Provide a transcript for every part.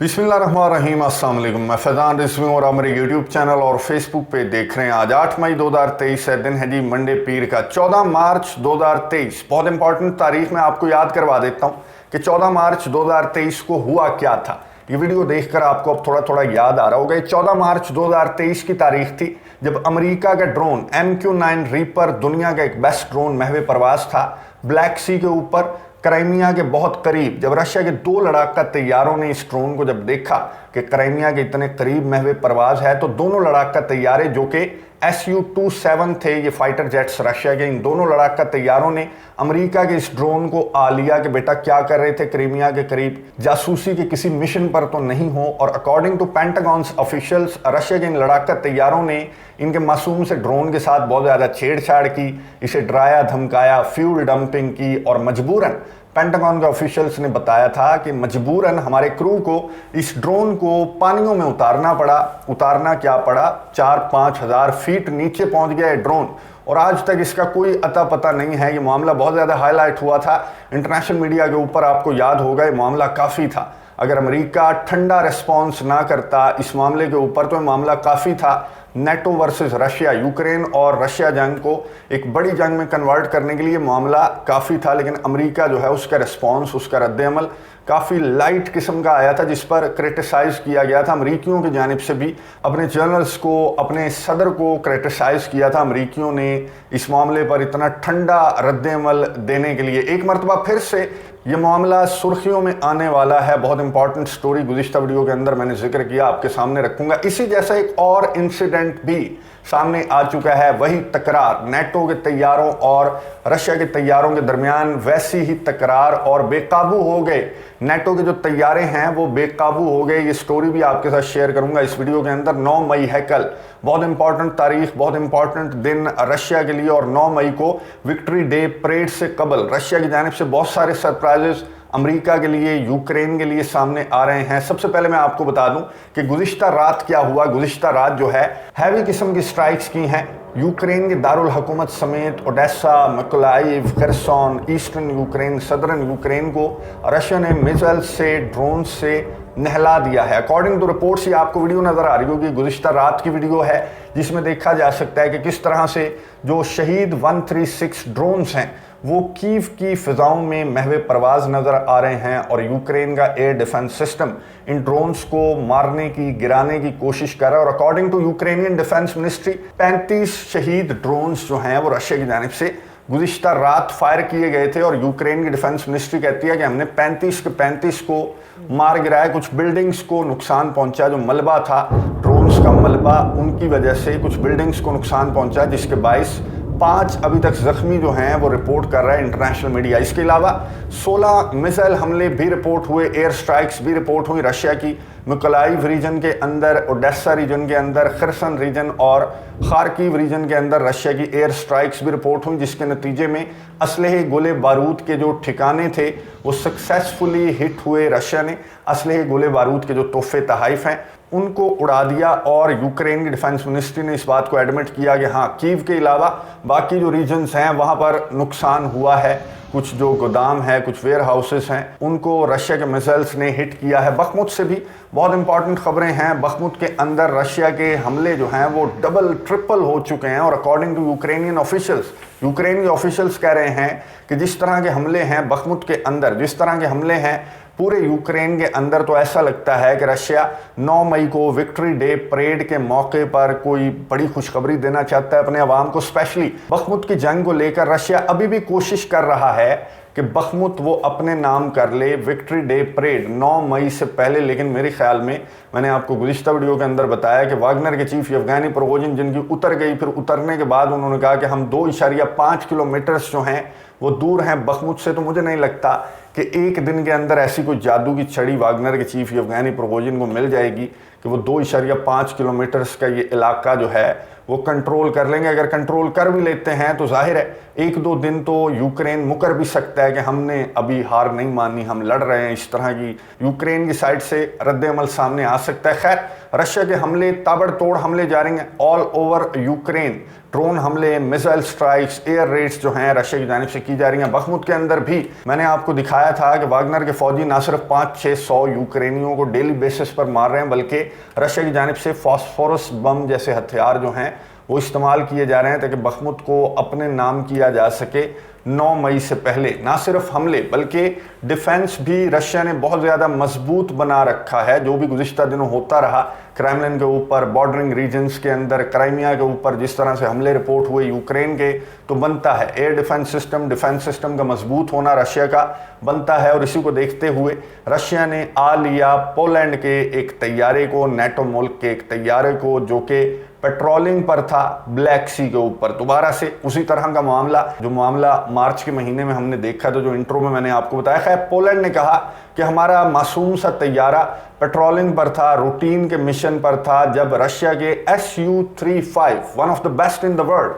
बिस्मिल्लाहिर्रहमानिर्रहीम, अस्सलाम वालेकुम। मैं फैज़ान रिजवी और आप मेरे यूट्यूब चैनल और फेसबुक पे देख रहे हैं। आज 8 मई 2023 है, दिन है जी मंडे पीर का 14 मार्च 2023। बहुत इंपॉर्टेंट तारीख मैं आपको याद करवा देता हूँ कि 14 मार्च 2023 को हुआ क्या था। ये वीडियो देखकर आपको अब थोड़ा थोड़ा याद आ रहा होगा। 14 मार्च 2023 की तारीख थी जब अमेरिका का ड्रोन MQ-9 रीपर, दुनिया का एक बेस्ट ड्रोन, महवे परवाज था ब्लैक सी के ऊपर क्राइमिया के बहुत करीब। जब रशिया के 2 लड़ाका तैयारों ने इस ड्रोन को जब देखा कि क्राइमिया के इतने करीब महवे परवाज है, तो दोनों लड़ाका तैयारे जो कि Su-27 थे, ये फाइटर जेट्स रशिया के, इन दोनों लड़ाका तैयारों ने अमेरिका के इस ड्रोन को आ लिया कि बेटा क्या कर रहे थे क्राइमिया के करीब, जासूसी के किसी मिशन पर तो नहीं हो। और अकॉर्डिंग टू पेंटागॉन्स ऑफिशियल्स, रशिया के इन लड़ाका तैयारों ने इनके मासूम से ड्रोन के साथ बहुत ज़्यादा छेड़छाड़ की, इसे डराया धमकाया, फ्यूल डंपिंग की और मजबूरन पेंटागन के ऑफिशियल्स ने बताया था कि मजबूरन हमारे क्रू को इस ड्रोन को पानियों में उतारना पड़ा। उतारना क्या पड़ा, 4-5 हज़ार फीट नीचे पहुंच गया है ड्रोन और आज तक इसका कोई अता पता नहीं है। ये मामला बहुत ज़्यादा हाईलाइट हुआ था इंटरनेशनल मीडिया के ऊपर, आपको याद होगा ये मामला काफ़ी था। अगर अमेरिका ठंडा रिस्पॉन्स ना करता इस मामले के ऊपर तो ये मामला काफ़ी था। नेटो वर्सेस रशिया, यूक्रेन और रशिया जंग को एक बड़ी जंग में कन्वर्ट करने के लिए मामला काफ़ी था, लेकिन अमेरिका जो है उसका रिस्पॉन्स, उसका रद्द-ए-अमल काफ़ी लाइट किस्म का आया था, जिस पर क्रिटिसाइज़ किया गया था अमरीकियों की जानिब से भी। अपने जनरल्स को, अपने सदर को क्रिटिसाइज़ किया था अमरीकियों ने इस मामले पर इतना ठंडा रद्द-ए-अमल देने के लिए। एक मरतबा फिर से ये मामला सुर्खियों में आने वाला है। बहुत इंपॉर्टेंट स्टोरी गुज़िश्ता वीडियो के अंदर मैंने जिक्र किया, आपके सामने रखूंगा। इसी जैसा एक और इंसिडेंट भी सामने आ चुका है, वही तकरार नेटो के तैयारों और रशिया के तैयारों के दरमियान, वैसी ही तकरार और बेकाबू हो गए। नेटो के जो तैयारे हैं वो बेकाबू हो गए। ये स्टोरी भी आपके साथ शेयर करूंगा इस वीडियो के अंदर। 9 मई है कल, बहुत इंपॉर्टेंट तारीख, बहुत इंपॉर्टेंट दिन रशिया के लिए। और 9 मई को विक्ट्री डे परेड से कबल रशिया की जानिब से बहुत सारे सरप्राइजेस अमेरिका के लिए, यूक्रेन के लिए सामने आ रहे हैं। सबसे पहले मैं आपको बता दूं कि गुज़िश्ता रात क्या हुआ। गुज़िश्ता रात जो है हैवी किस्म की स्ट्राइक्स की हैं यूक्रेन के दारुल हुकूमत समेत Odesa, Mykolaiv, Kherson, eastern Ukraine, southern Ukraine को रशिया ने मिसाइल से, ड्रोन से नहला दिया है। अकॉर्डिंग टू रिपोर्ट्स, ये आपको वीडियो नज़र आ रही होगी, गुज़िश्ता रात की वीडियो है, जिसमें देखा जा सकता है कि किस तरह से जो शहीद 136 ड्रोन्स हैं वो कीव की फिजाओं में महवे परवाज नज़र आ रहे हैं और यूक्रेन का air defence system in drones को मारने की, गिराने की कोशिश कर रहा है। और according to Ukrainian defence ministry 35 Shahed drones जो हैं वो रशिया की जानिब से गुज़िश्ता रात फायर किए गए थे। और यूक्रेन की डिफेंस मिनिस्ट्री कहती है कि हमने 35 के 35 को मार गिराया। कुछ बिल्डिंग्स को नुकसान पहुंचा, जो मलबा था ड्रोन्स का मलबा, उनकी वजह से कुछ बिल्डिंग्स को नुकसान पहुंचा, जिसके बायस 5 अभी तक जख्मी जो हैं वो रिपोर्ट कर रहा है इंटरनेशनल मीडिया। इसके अलावा 16 मिसाइल हमले भी रिपोर्ट हुए, एयर स्ट्राइक्स भी रिपोर्ट हुई रशिया की मिकोलाइव रीजन के अंदर, ओडेसा रीजन के अंदर, खरसन रीजन और खार्किव रीजन के अंदर रशिया की एयर स्ट्राइक्स भी रिपोर्ट हुई, जिसके नतीजे में असलहे, गोले बारूद के जो ठिकाने थे वो सक्सेसफुली हिट हुए। रशिया ने असलहे, गोले बारूद के जो तोहफे तहाइफ हैं उनको उड़ा दिया। और यूक्रेन की डिफेंस मिनिस्ट्री ने इस बात को एडमिट किया कि हाँ, कीव के अलावा बाकी जो रीजन्स हैं वहाँ पर नुकसान हुआ है। कुछ जो गोदाम है, कुछ वेयर हाउसेस हैं, उनको रशिया के मिसाइल्स ने हिट किया है। बखमुत से भी बहुत इंपॉर्टेंट खबरें हैं। बखमुत के अंदर रशिया के हमले जो हैं वो डबल ट्रिपल हो चुके हैं। और according to Ukrainian officials, Ukraine के ऑफिशियल्स कह रहे हैं कि जिस तरह के हमले हैं बखमुत के अंदर, जिस तरह के हमले हैं पूरे यूक्रेन के अंदर, तो ऐसा लगता है कि रशिया 9 मई को विक्ट्री डे परेड के मौके पर कोई बड़ी खुशखबरी देना चाहता है अपने अवाम को। स्पेशली बखमुत की जंग को लेकर रशिया अभी भी कोशिश कर रहा है कि बखमुत वो अपने नाम कर ले, विक्ट्री डे परेड 9 मई से पहले। लेकिन मेरे ख्याल में, मैंने आपको गुज़िश्ता वीडियो के अंदर बताया कि वागनर के चीफ यवगेनी प्रिगोजिन जिनकी उतर गई, फिर उतरने के बाद उन्होंने कहा कि हम 2.5 किलोमीटर्स जो हैं वो दूर हैं बखमुत से। तो मुझे नहीं लगता कि एक दिन के अंदर ऐसी कोई जादू की छड़ी वागनर के चीफ यवगेनी प्रिगोजिन को मिल जाएगी कि वो 2.5 किलोमीटर्स का ये इलाका जो है वो कंट्रोल कर लेंगे। अगर कंट्रोल कर भी लेते हैं तो जाहिर है 1-2 दिन तो यूक्रेन मुकर भी सकता है कि हमने अभी हार नहीं मानी, हम लड़ रहे हैं। इस तरह की यूक्रेन की साइड से रद्द-ए-अमल सामने आ सकता है। खैर, रशिया के हमले, ताबड़तोड़ हमले जारी हैं ऑल ओवर यूक्रेन। ड्रोन हमले, मिसाइल स्ट्राइक्स, एयर रेड्स जो हैं रशिया की जानिब से की जा रही हैं। बखमुत के अंदर भी मैंने आपको दिखाया था कि वागनर के फौजी ना सिर्फ 500-600 यूक्रेनियों को डेली बेसिस पर मार रहे हैं, बल्कि रशिया की जानिब से फॉस्फोरस बम जैसे हथियार जो हैं वो इस्तेमाल किए जा रहे हैं ताकि बखमुत को अपने नाम किया जा सके। 9 मई से पहले ना सिर्फ हमले बल्कि डिफेंस भी रशिया ने बहुत ज़्यादा मजबूत बना रखा है। जो भी गुज़िश्ता दिनों होता रहा क्रेमलिन के ऊपर, बॉर्डरिंग रीजन्स के अंदर, क्राइमिया के ऊपर जिस तरह से हमले रिपोर्ट हुए यूक्रेन के, तो बनता है एयर डिफेंस सिस्टम का मजबूत होना रशिया का बनता है। और इसी को देखते हुए रशिया ने आ लिया पोलैंड के एक तैयारे को, नेटो मुल्क के एक तैयारे को जो कि पेट्रोलिंग पर था ब्लैक सी के ऊपर। दोबारा से उसी तरह का मामला जो मामला मार्च के महीने में हमने देखा था, जो इंट्रो में मैंने आपको बताया। खैर, पोलैंड ने कहा कि हमारा मासूम सा तैयारा पेट्रोलिंग पर था, रूटीन के मिशन पर था, जब रशिया के Su-35, one of the best in the world,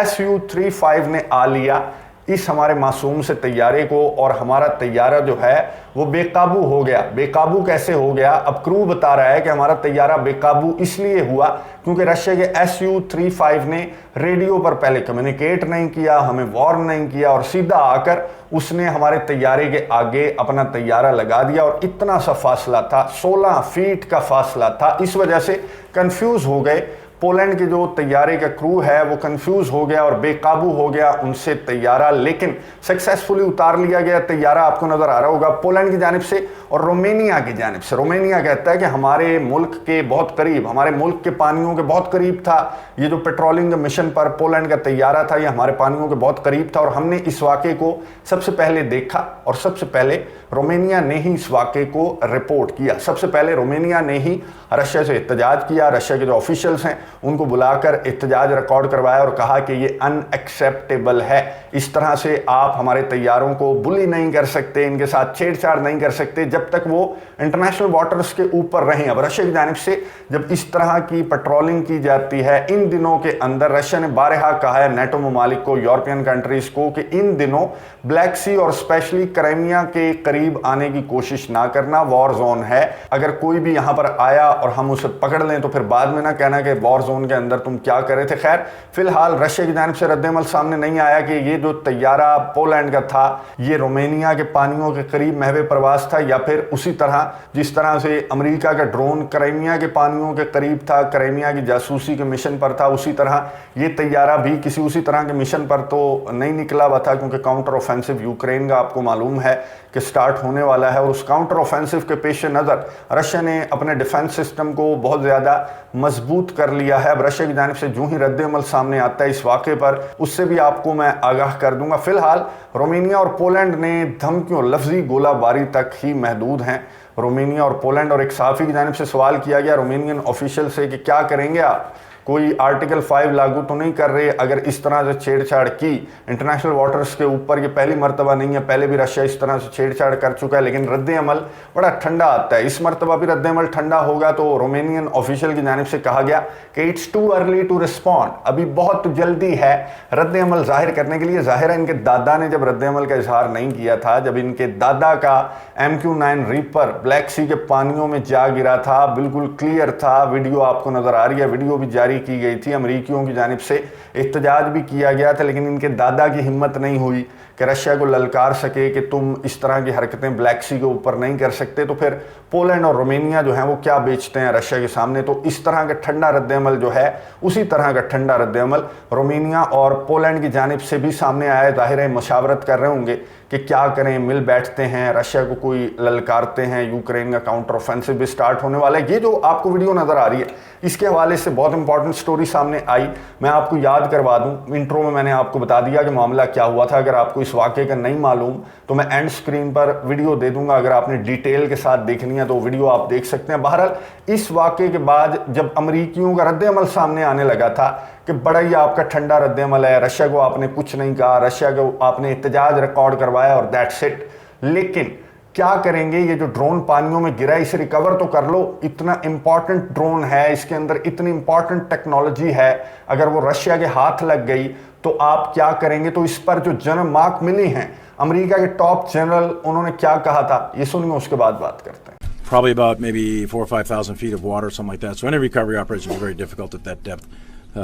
Su-35 ने आ लिया इस हमारे मासूम से तैयारे को, और हमारा तैयारा जो है वो बेकाबू हो गया। बेकाबू कैसे हो गया? अब क्रू बता रहा है कि हमारा तैयारा बेकाबू इसलिए हुआ क्योंकि रशिया के Su-35 ने रेडियो पर पहले कम्युनिकेट नहीं किया, हमें वार्न नहीं किया, और सीधा आकर उसने हमारे तैयारे के आगे अपना तैयारा लगा दिया। और इतना सा फासला था, 16 फीट का फासला था। इस वजह से कंफ्यूज हो गए। पोलैंड के जो तैयारे का क्रू है वो कंफ्यूज हो गया और बेकाबू हो गया उनसे तैयारा, लेकिन सक्सेसफुली उतार लिया गया तैयारा। आपको नजर आ रहा होगा पोलैंड की जानिब से और रोमेनिया की जानिब से। रोमेनिया कहता है कि हमारे मुल्क के बहुत करीब, हमारे मुल्क के पानियों के बहुत करीब था ये जो पेट्रोलिंग मिशन पर पोलैंड का तैयारा था, ये हमारे पानियों के बहुत करीब था, और हमने इस वाक़े को सबसे पहले देखा और सबसे पहले रोमेनिया ने ही इस वाक़े को रिपोर्ट किया। सबसे पहले रोमेनिया ने ही रशिया से एहतजाज किया, रशिया के जो ऑफिशियल्स हैं उनको बुलाकर एहतजाज रिकॉर्ड करवाया और कहा कि ये अनएक्सेप्टेबल है, इस तरह से आप हमारे तैयारों को बुली नहीं कर सकते, इनके साथ छेड़छाड़ नहीं कर सकते जब तक वो इंटरनेशनल वाटर्स के ऊपर रहें। अब रशिया की जानिब से जब इस तरह की पेट्रोलिंग की जाती है इन दिनों के अंदर, रशिया ने बारहा कहा है नेटो ममालिक को, यूरोपियन कंट्रीज को, कि इन दिनों ब्लैक सी और स्पेशली क्राइमिया के करीब आने की कोशिश ना करना, वॉर जोन है। अगर कोई भी यहाँ पर आया और हम उसे पकड़ लें तो फिर बाद में ना कहना कि वॉर जोन के अंदर तुम क्या कर रहे थे। खैर, फिलहाल रशिया की जानिब से रद्दमल सामने नहीं आया कि ये जो तैयारा पोलैंड का था ये रोमेनिया के पानियों के करीब महवे प्रवास था, या फिर उसी तरह जिस तरह से अमेरिका का ड्रोन क्राइमिया के पानियों के करीब था, क्राइमिया की जासूसी के मिशन पर था, उसी तरह ये तैयारा भी किसी उसी तरह के मिशन पर तो नहीं निकला हुआ था, क्योंकि काउंटर ऑफेंसिव यूक्रेन का आपको मालूम है कि स्टार्ट होने वाला है। और उस काउंटर ऑफेंसिव के पेश नज़र रशिया ने अपने डिफेंस सिस्टम को बहुत ज़्यादा मजबूत कर लिया है। अब रशिया की जानिब से जो ही रद्द-ए-अमल सामने आता है इस वाक़े पर, उससे भी आपको मैं आगाह कर दूंगा। फिलहाल रोमेनिया और पोलैंड ने धमकियों, लफ्जी गोलाबारी तक ही महदूद हैं रोमेनिया और पोलैंड। और एक सहाफ़ी की जानिब से सवाल किया गया रोमेनियन ऑफिशियल से कि क्या करेंगे आप, कोई आर्टिकल 5 लागू तो नहीं कर रहे अगर इस तरह से छेड़छाड़ की इंटरनेशनल वाटर्स के ऊपर? ये पहली मरतबा नहीं है, पहले भी रशिया इस तरह से छेड़छाड़ कर चुका है, लेकिन रद्द-ए-अमल बड़ा ठंडा आता है। इस मरतबा भी रद्द-ए-अमल ठंडा होगा। तो रोमेनियन ऑफिशियल की जानिब से कहा गया कि it's too early to respond, अभी बहुत जल्दी है रद्द-ए-अमल जाहिर करने के लिए। जाहिर है इनके दादा ने जब रद्द-ए-अमल का इजहार नहीं किया था, जब इनके दादा का MQ-9 रीपर ब्लैक सी के पानियों में जा गिरा था, बिल्कुल क्लियर था, वीडियो आपको नजर आ रही है, वीडियो भी जारी की गई थी, अमरीकियों की जानिब से एहतजाज भी किया गया था, लेकिन इनके दादा की हिम्मत नहीं हुई कि रशिया को ललकार सके कि तुम इस तरह की हरकतें ब्लैक सी के ऊपर नहीं कर सकते। तो फिर पोलैंड और रोमेनिया जो हैं वो क्या बेचते हैं रशिया के सामने? तो इस तरह का ठंडा रद्द-ए-अमल जो है उसी तरह का ठंडा रद्द-ए-अमल रोमेनिया और पोलैंड की जानिब से भी सामने आया। जाहिर है मशावरत कर रहे होंगे कि क्या करें, मिल बैठते हैं, रशिया को कोई ललकारते हैं, यूक्रेन का काउंटर ऑफेंसिव भी स्टार्ट होने वाला है। ये जो आपको वीडियो नज़र आ रही है इसके हवाले से बहुत इंपॉर्टेंट स्टोरी सामने आई, मैं आपको याद करवा दूं। इंट्रो में मैंने आपको बता दिया कि मामला क्या हुआ था। अगर आपको इस वाक़े का नहीं मालूम तो मैं एंड स्क्रीन पर वीडियो दे दूंगा, अगर आपने डिटेल के साथ देखनी है तो वीडियो आप देख सकते हैं। बहरहाल इस वाक़े के बाद जब अमरीकियों का रद्द-ए-अमल सामने आने लगा था कि बड़ा ही आपका ठंडा रद्द-ए-अमल है, रशिया को आपने कुछ नहीं कहा, रशिया को आपने एहतजाज रिकॉर्ड करवाया और दैट्स इट, लेकिन क्या करेंगे? ये जो ड्रोन पानियों में गिरा इसे रिकवर तो कर लो, इतना इंपॉर्टेंट ड्रोन है, इसके अंदर इतनी इंपॉर्टेंट टेक्नोलॉजी है, अगर वो रशिया के हाथ लग गई तो आप क्या करेंगे? तो इस पर जो जनरल मार्क मिली हैं अमेरिका के टॉप जनरल, उन्होंने क्या कहा था ये सुनिए, उसके बाद बात करते हैं। probably about maybe 4,000 or 5,000 feet of water, something like that. So any recovery operation is very difficult at that depth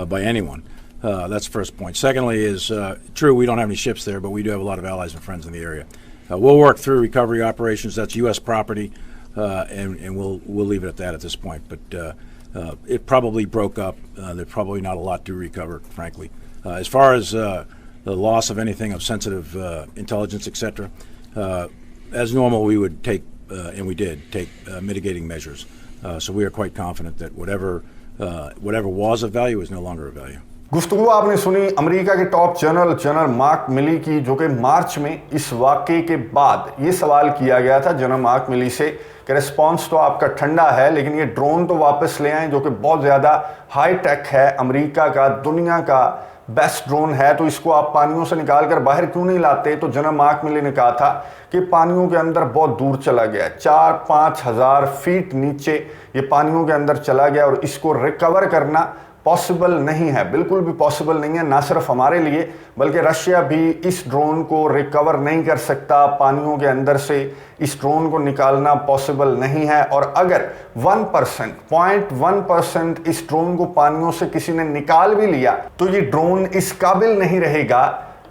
by anyone. That's the first point. Secondly is, true, we don't have any ships there, but we do have a lot of allies and friends in the area. We'll work through recovery operations. That's U.S. property, and we'll leave it at that at this point. But it probably broke up. There's probably not a lot to recover, frankly. As far as the loss of anything of sensitive intelligence, etc., as normal, we would take, and we did, take mitigating measures. So we are quite confident that whatever was of value is no longer of value. गुफ्तगू आपने सुनी America के top general mark मिली की, जो कि मार्च में इस वाक़े के बाद ये सवाल किया गया था जनरल मार्क मिली से कि रिस्पांस तो आपका ठंडा है, लेकिन ये ड्रोन तो वापस ले आएं जो कि बहुत ज़्यादा हाई टेक है, अमेरिका का दुनिया का बेस्ट ड्रोन है, तो इसको आप पानियों से निकाल कर बाहर क्यों नहीं लाते। तो जनरल मार्क मिली ने कहा था कि पानियों के अंदर बहुत दूर चला गया, 4-5 हज़ार फीट नीचे ये पानियों के अंदर चला गया और इसको रिकवर करना पॉसिबल नहीं है, बिल्कुल भी पॉसिबल नहीं है, ना सिर्फ हमारे लिए बल्कि रशिया भी इस ड्रोन को रिकवर नहीं कर सकता। पानियों के अंदर से इस ड्रोन को निकालना पॉसिबल नहीं है, और अगर 1%, 0.1% इस ड्रोन को पानियों से किसी ने निकाल भी लिया तो ये ड्रोन इस काबिल नहीं रहेगा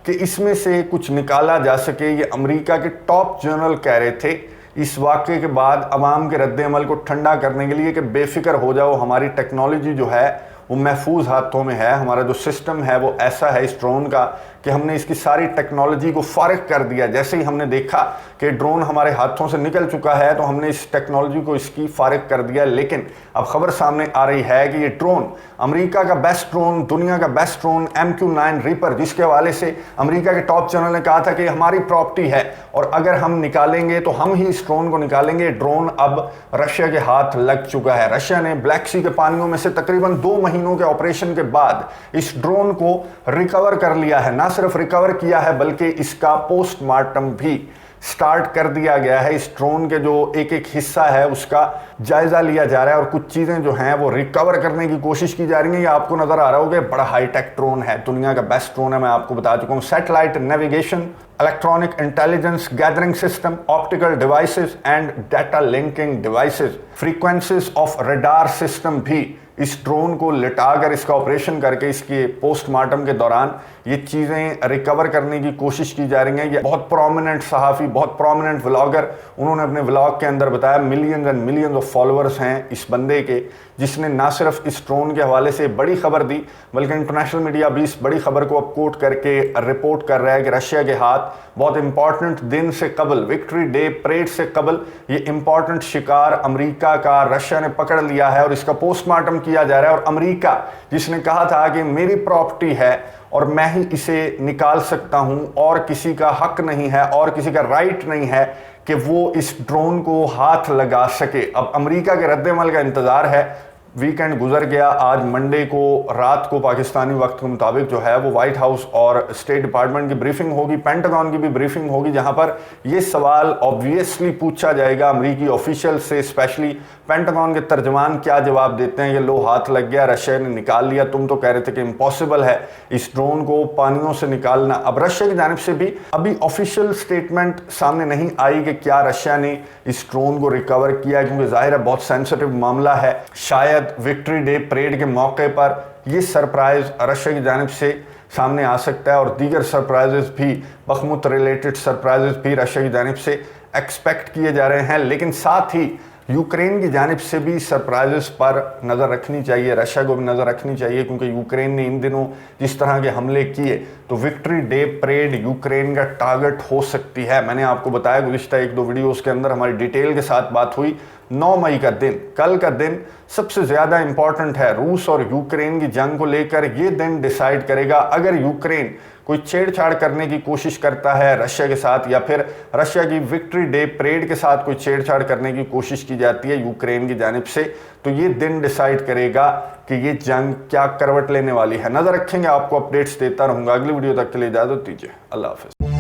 कि इसमें से कुछ निकाला जा सके। ये अमेरिका के टॉप जनरल कह रहे थे इस वाक़े के बाद अवाम के रद्द-ए-अमल को ठंडा करने के लिए कि बेफिक्र हो जाओ, हमारी टेक्नोलॉजी जो है वो महफूज हाथों में है, हमारा जो सिस्टम है वो ऐसा है इस ड्रोन का कि हमने इसकी सारी टेक्नोलॉजी को फारिग कर दिया। जैसे ही हमने देखा कि ड्रोन हमारे हाथों से निकल चुका है तो हमने इस टेक्नोलॉजी को इसकी फारिग कर दिया। लेकिन अब खबर सामने आ रही है कि ये ड्रोन, अमेरिका का बेस्ट ड्रोन, दुनिया का बेस्ट ड्रोन MQ-9 रीपर, जिसके हवाले से अमेरिका के टॉप जनरल ने कहा था कि हमारी प्रॉपर्टी है और अगर हम निकालेंगे तो हम ही इस ड्रोन को निकालेंगे। ड्रोन अब रशिया के हाथ लग चुका है। रशिया ने ब्लैक सी के पानियों में से तकरीबन 2 महीनों के ऑपरेशन के बाद इस ड्रोन को रिकवर कर लिया है। ना सिर्फ रिकवर किया है बल्कि इसका पोस्टमार्टम भी स्टार्ट कर दिया गया है। इस ड्रोन के जो एक एक हिस्सा है उसका जायजा लिया जा रहा है और कुछ चीजें जो हैं वो रिकवर करने की कोशिश की जा रही हैं। ये आपको नजर आ रहा होगा, बड़ा हाईटेक ड्रोन है, दुनिया का बेस्ट ड्रोन है, मैं आपको बता चुका हूं। Satellite navigation, electronic intelligence gathering system, optical devices and data linking devices, frequencies of radar system भी इस ड्रोन को लिटाकर इसका ऑपरेशन करके इसके पोस्टमार्टम के दौरान ये चीज़ें रिकवर करने की कोशिश की जा रही हैं। ये बहुत प्रोमिनेंट सहाफ़ी, बहुत प्रोमिनेंट व्लॉगर, उन्होंने अपने व्लॉग के अंदर बताया millions and millions of followers हैं इस बंदे के, जिसने ना सिर्फ इस ड्रोन के हवाले से बड़ी खबर दी बल्कि इंटरनेशनल मीडिया भी इस बड़ी खबर को अब कोट करके रिपोर्ट कर रहा है कि रशिया के हाथ बहुत इंपॉर्टेंट दिन से कबल, विक्ट्री डे परेड से कबल, ये इंपॉर्टेंट शिकार अमेरिका का रशिया ने पकड़ लिया है और इसका पोस्टमार्टम किया जा रहा है। और अमेरिका जिसने कहा था कि मेरी प्रॉपर्टी है और मैं ही इसे निकाल सकता हूं और किसी का हक नहीं है और किसी का राइट नहीं है कि वो इस ड्रोन को हाथ लगा सके। अब अमेरिका के रद्द-ए-अमल का इंतजार है। वीकेंड गुजर गया, आज मंडे को रात को पाकिस्तानी वक्त के मुताबिक जो है वो व्हाइट हाउस और स्टेट डिपार्टमेंट की ब्रीफिंग होगी, पेंटागन की भी ब्रीफिंग होगी, जहां पर ये सवाल ऑब्वियसली पूछा जाएगा अमेरिकी ऑफिशियल से, स्पेशली पेंटागन के तर्जमान क्या जवाब देते हैं। ये लो हाथ लग गया, रशिया ने निकाल लिया, तुम तो कह रहे थे कि इम्पॉसिबल है इस ड्रोन को पानियों से निकालना। अब रशिया की जानिब से भी अभी ऑफिशियल स्टेटमेंट सामने नहीं आई कि क्या रशिया ने इस ड्रोन को रिकवर किया, क्योंकि जाहिर है बहुत सेंसिटिव मामला है। शायद विक्ट्री डे परेड के मौके पर यह सरप्राइज रशिया की जानिब से सामने आ सकता है और दीगर सरप्राइजेस भी, बखमुत रिलेटेड सरप्राइजेस भी रशिया की जानिब से एक्सपेक्ट किए जा रहे हैं। लेकिन साथ ही यूक्रेन की जानिब से भी सरप्राइजेस पर नज़र रखनी चाहिए, रशिया को भी नज़र रखनी चाहिए, क्योंकि यूक्रेन ने इन दिनों जिस तरह के हमले किए तो विक्ट्री डे परेड यूक्रेन का टारगेट हो सकती है। मैंने आपको बताया गुज़िश्ता 1-2 वीडियोस के अंदर हमारी डिटेल के साथ बात हुई। 9 मई का दिन, कल का दिन सबसे ज़्यादा इंपॉर्टेंट है। रूस और यूक्रेन की जंग को लेकर ये दिन डिसाइड करेगा। अगर यूक्रेन कोई छेड़छाड़ करने की कोशिश करता है रशिया के साथ, या फिर रशिया की विक्ट्री डे परेड के साथ कोई छेड़छाड़ करने की कोशिश की जाती है यूक्रेन की जानिब से, तो ये दिन डिसाइड करेगा कि ये जंग क्या करवट लेने वाली है। नज़र रखेंगे, आपको अपडेट्स देता रहूँगा। अगली वीडियो तक के लिए इजाज़त दीजिए, अल्लाह हाफ़िज़।